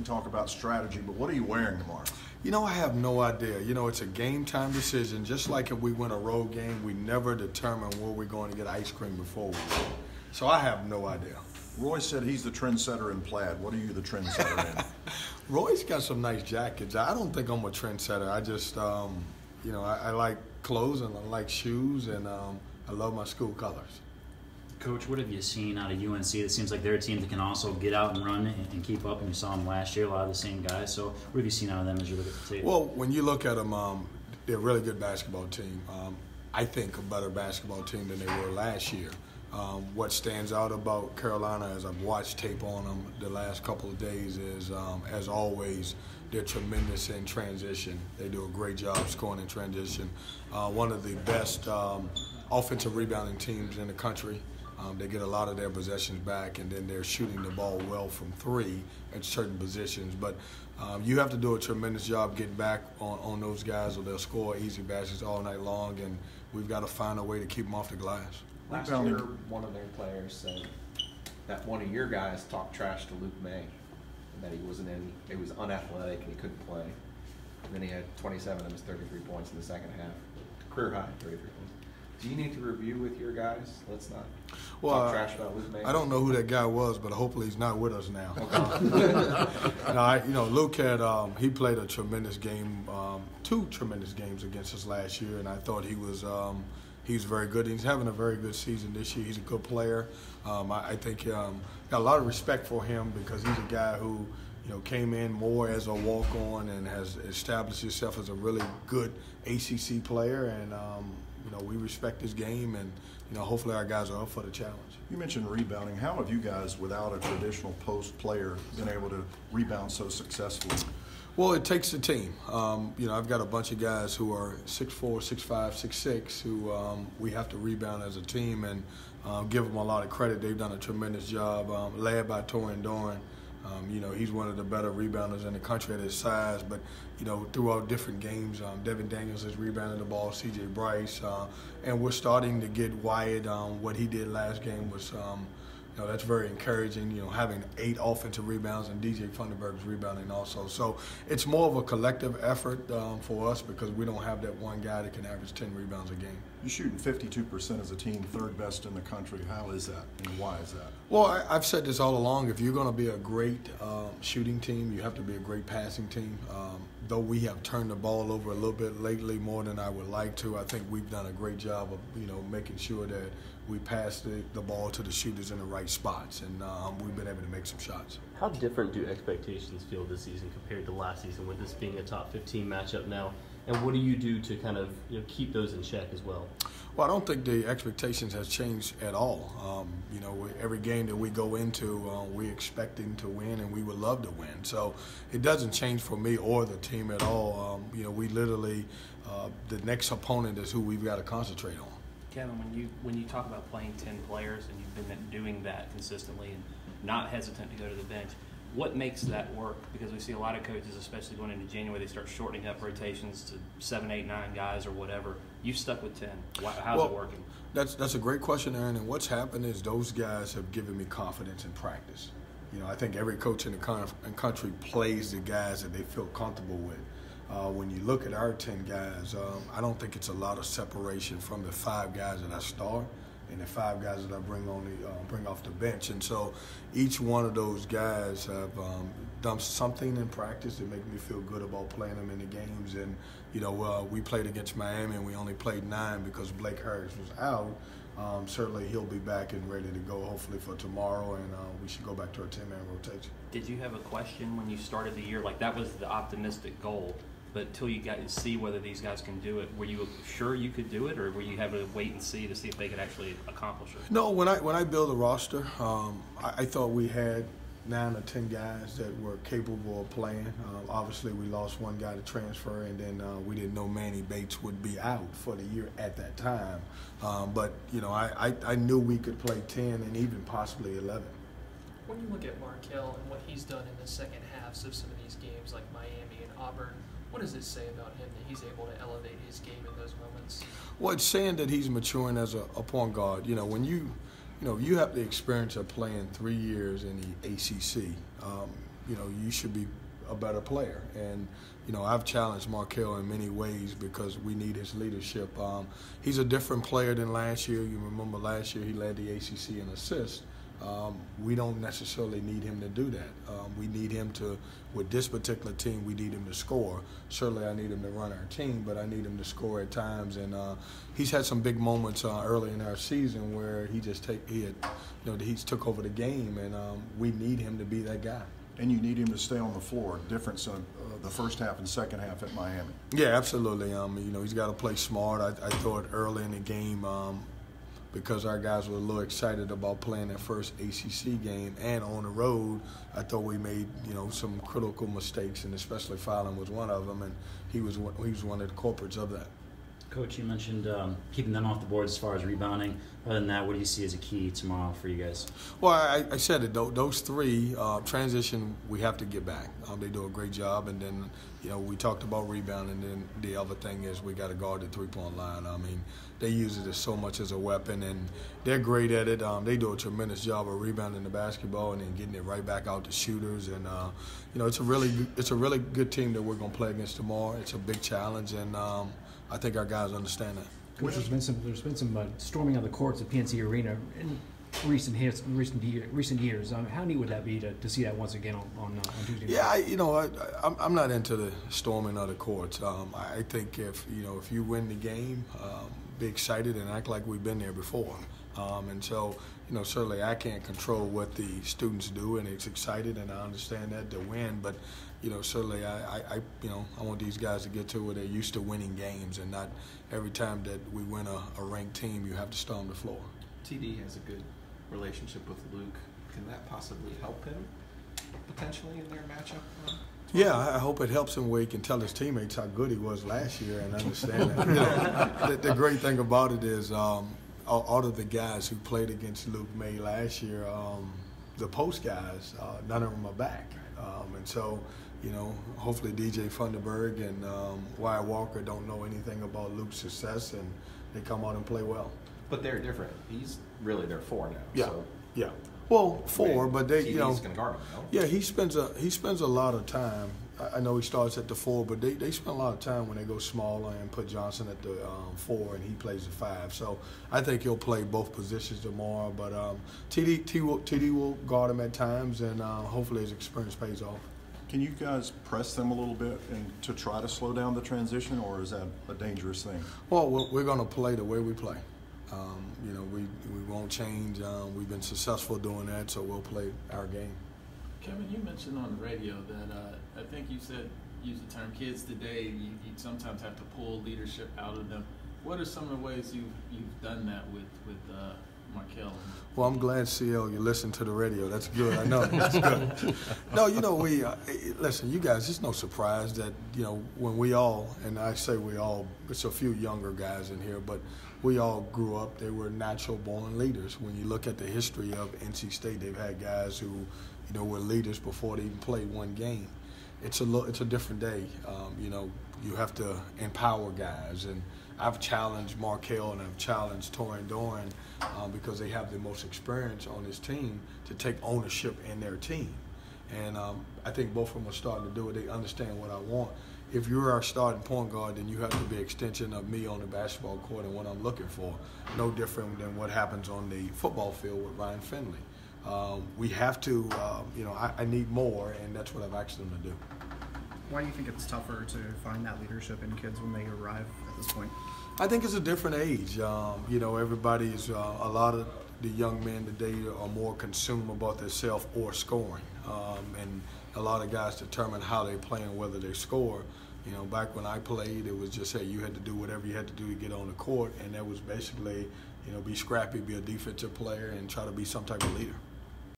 talk about strategy, but what are you wearing tomorrow? You know, I have no idea. You know, it's a game-time decision. Just like if we win a road game, we never determine where we're going to get ice cream before we win. So I have no idea. Roy said he's the trendsetter in plaid. What are you the trendsetter in? Roy's got some nice jackets. I don't think I'm a trendsetter. I just, you know, I like clothes and I like shoes, and I love my school colors. Coach, what have you seen out of UNC? It seems like they're a team that can also get out and run and keep up, and you saw them last year, a lot of the same guys. So what have you seen out of them as you look at the tape? Well, when you look at them, they're a really good basketball team. I think a better basketball team than they were last year. What stands out about Carolina, as I've watched tape on them the last couple of days, is, as always, they're tremendous in transition. They do a great job scoring in transition. One of the best offensive rebounding teams in the country. They get a lot of their possessions back, and then they're shooting the ball well from three at certain positions. But you have to do a tremendous job getting back on those guys, or they'll score easy baskets all night long, and we've got to find a way to keep them off the glass. Last year, one of their players said that one of your guys talked trash to Luke May, and that he was unathletic and he couldn't play. And then he had 27 of his 33 points in the second half, career high 33 points. Do you need to review with your guys? Let's not talk trash about Luke May. I don't know who that guy was, but hopefully he's not with us now. Okay. Luke had he played a tremendous game, two tremendous games against us last year, and I thought he was very good. He's having a very good season this year. He's a good player. I think got a lot of respect for him because he's a guy who came in more as a walk-on and has established himself as a really good ACC player, and we respect his game, and hopefully our guys are up for the challenge. You mentioned rebounding. How have you guys, without a traditional post player, been able to rebound so successfully? Well, it takes a team. I've got a bunch of guys who are 6'4", 6'5", 6'6", who we have to rebound as a team, and give them a lot of credit. They've done a tremendous job, led by Torian Doran. He's one of the better rebounders in the country at his size, but, throughout different games, Devin Daniels has rebounded the ball, C.J. Bryce, and we're starting to get Wyatt. What he did last game was, that's very encouraging, having 8 offensive rebounds, and DJ Funderburg's rebounding also. So it's more of a collective effort for us because we don't have that one guy that can average 10 rebounds a game. You're shooting 52% as a team, third best in the country. How is that, and why is that? Well, I've said this all along. If you're going to be a great shooting team, you have to be a great passing team. Though we have turned the ball over a little bit lately, more than I would like to, I think we've done a great job of, making sure that we pass the ball to the shooters in the right spots, and we've been able to make some shots. How different do expectations feel this season compared to last season, with this being a top 15 matchup now? And what do you do to kind of keep those in check as well? Well, I don't think the expectations has changed at all. Every game that we go into, we're expecting to win, and we would love to win. So it doesn't change for me or the team at all. We literally, the next opponent is who we've got to concentrate on. Kevin, when you talk about playing 10 players and you've been doing that consistently and not hesitant to go to the bench, what makes that work? Because we see a lot of coaches, especially going into January, they start shortening up rotations to 7, 8, 9 guys or whatever. You've stuck with 10. How's it working? That's a great question, Aaron. And what's happened is those guys have given me confidence in practice. I think every coach in the country plays the guys that they feel comfortable with. When you look at our 10 guys, I don't think it's a lot of separation from the 5 guys that I start and the 5 guys that I bring off the bench. And so each one of those guys have done something in practice that make me feel good about playing them in the games. And, we played against Miami and we only played 9 because Blake Harris was out. Certainly he'll be back and ready to go hopefully for tomorrow, and we should go back to our 10-man rotation. Did you have a question when you started the year? Like, that was the optimistic goal. But until you got to see whether these guys can do it, were you sure you could do it, or were you having to wait and see to see if they could actually accomplish it? No, when I built a roster, I thought we had 9 or 10 guys that were capable of playing. Obviously, we lost one guy to transfer, and then we didn't know Manny Bates would be out for the year at that time. But I knew we could play 10 and even possibly 11. When you look at Markelle and what he's done in the second halves of some of these games, like Miami and Auburn, what does it say about him that he's able to elevate his game in those moments? Well, it's saying that he's maturing as a point guard. When you have the experience of playing 3 years in the ACC, you should be a better player. And, I've challenged Markel in many ways because we need his leadership. He's a different player than last year. You remember last year he led the ACC in assists. We don't necessarily need him to do that. We need him to, with this particular team, we need him to score. Certainly I need him to run our team, but I need him to score at times. And he's had some big moments early in our season where he took over the game, and we need him to be that guy. And you need him to stay on the floor. Difference of the first half and second half at Miami. Yeah, absolutely. He's got to play smart. I thought early in the game, because our guys were a little excited about playing their first ACC game and on the road, I thought we made some critical mistakes, and especially fouling was one of them, and he was one of the culprits of that. Coach, you mentioned keeping them off the board as far as rebounding. Other than that, what do you see as a key tomorrow for you guys? Well, I said it. Those three, transition, we have to get back. They do a great job. And then, we talked about rebounding. And then the other thing is we got to guard the three-point line. They use it as so much as a weapon, and they're great at it. They do a tremendous job of rebounding the basketball and then getting it right back out to shooters. And, it's a really good team that we're going to play against tomorrow. It's a big challenge, and I think our guys understand that. Coach, there's been some storming of the courts at PNC Arena in recent years. How neat would that be to see that once again on Tuesday night? Yeah, I'm not into the storming of the courts. I think if you win the game, be excited and act like we've been there before. And so, certainly I can't control what the students do, and it's excited, and I understand that to win. But, certainly I want these guys to get to where they're used to winning games, and not every time that we win a ranked team, you have to storm the floor. TD has a good relationship with Luke. Can that possibly help him potentially in their matchup? Yeah, I hope it helps him where he can tell his teammates how good he was last year and understand that. The great thing about it is all of the guys who played against Luke May last year, the post guys, none of them are back. And so, hopefully DJ Funderburg and Wyatt Walker don't know anything about Luke's success, and they come out and play well. But they're different. He's really their 4 now. Yeah, So yeah. Well, 4, but they, TD's going to guard him, no? Yeah, he spends a lot of time. I know he starts at the 4, but they spend a lot of time when they go smaller and put Johnson at the 4 and he plays the 5. So I think he'll play both positions tomorrow. But TD will guard him at times, and hopefully his experience pays off. Can you guys press them a little bit and to try to slow down the transition, or is that a dangerous thing? Well, we're going to play the way we play. We won't change. We've been successful doing that, so we'll play our game. Kevin, you mentioned on the radio that I think you said, use the term kids today, you sometimes have to pull leadership out of them. What are some of the ways you've done that with Markel? Well, I'm glad, CL, you listen to the radio. That's good. I know. That's good. No, we listen, you guys, it's no surprise that, when we all, and I say we all, it's a few younger guys in here, but we all grew up, they were natural born leaders. When you look at the history of NC State, they've had guys who, were leaders before they even played one game. It's a different day. You have to empower guys, and I've challenged Markel and I've challenged Torin Doran because they have the most experience on this team to take ownership in their team. And I think both of them are starting to do it. They understand what I want. If you're our starting point guard, then you have to be an extension of me on the basketball court and what I'm looking for. No different than what happens on the football field with Ryan Finley. We have to, I need more, and that's what I've asked them to do. Why do you think it's tougher to find that leadership in kids when they arrive at this point? I think it's a different age. Everybody is, a lot of the young men today are more consumed about themselves or scoring. And a lot of guys determine how they play and whether they score. Back when I played, it was just, hey, you had to do whatever you had to do to get on the court, and that was basically, be scrappy, be a defensive player, and try to be some type of leader.